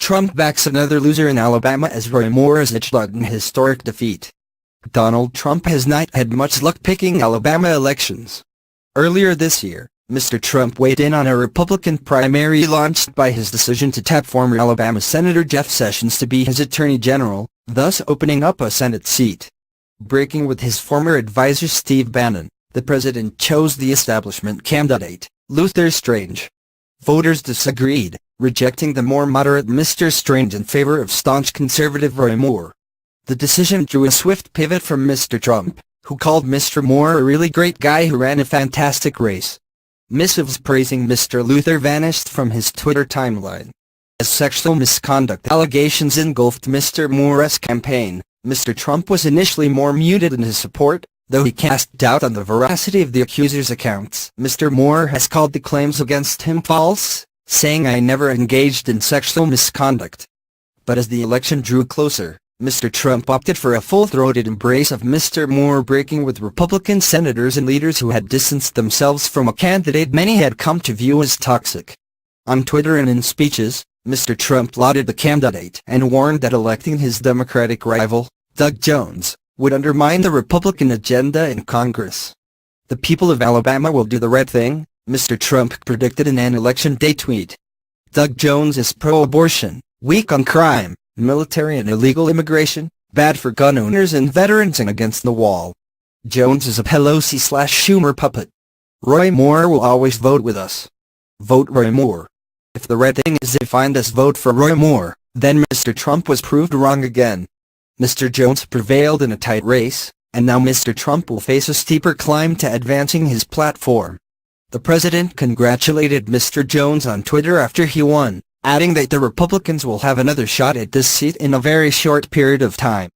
Trump backs another loser in Alabama as Roy Moore is edged out in historic defeat. Donald Trump has not had much luck picking Alabama elections. Earlier this year, Mr. Trump weighed in on a Republican primary launched by his decision to tap former Alabama Senator Jeff Sessions to be his attorney general, thus opening up a Senate seat. Breaking with his former advisor Steve Bannon, the president chose the establishment candidate, Luther Strange. Voters disagreed, rejecting the more moderate Mr. Strange in favor of staunch conservative Roy Moore. The decision drew a swift pivot from Mr. Trump, who called Mr. Moore a really great guy who ran a fantastic race. Missives praising Mr. Luther vanished from his Twitter timeline. As sexual misconduct allegations engulfed Mr. Moore's campaign, Mr. Trump was initially more muted in his support, though he cast doubt on the veracity of the accusers' accounts. Mr. Moore has called the claims against him false, saying I never engaged in sexual misconduct. But as the election drew closer, Mr. Trump opted for a full-throated embrace of Mr. Moore, breaking with Republican senators and leaders who had distanced themselves from a candidate many had come to view as toxic. On Twitter and in speeches, Mr. Trump lauded the candidate and warned that electing his Democratic rival, Doug Jones, would undermine the Republican agenda in Congress. The people of Alabama will do the right thing, Mr. Trump predicted in an election day tweet. Doug Jones is pro-abortion, weak on crime, military and illegal immigration, bad for gun owners and veterans, and against the wall. Jones is a Pelosi/Schumer puppet. Roy Moore will always vote with us. Vote Roy Moore. If the right thing is defined as vote for Roy Moore, then Mr. Trump was proved wrong again. Mr. Jones prevailed in a tight race, and now Mr. Trump will face a steeper climb to advancing his platform. The president congratulated Mr. Jones on Twitter after he won, adding that the Republicans will have another shot at this seat in a very short period of time.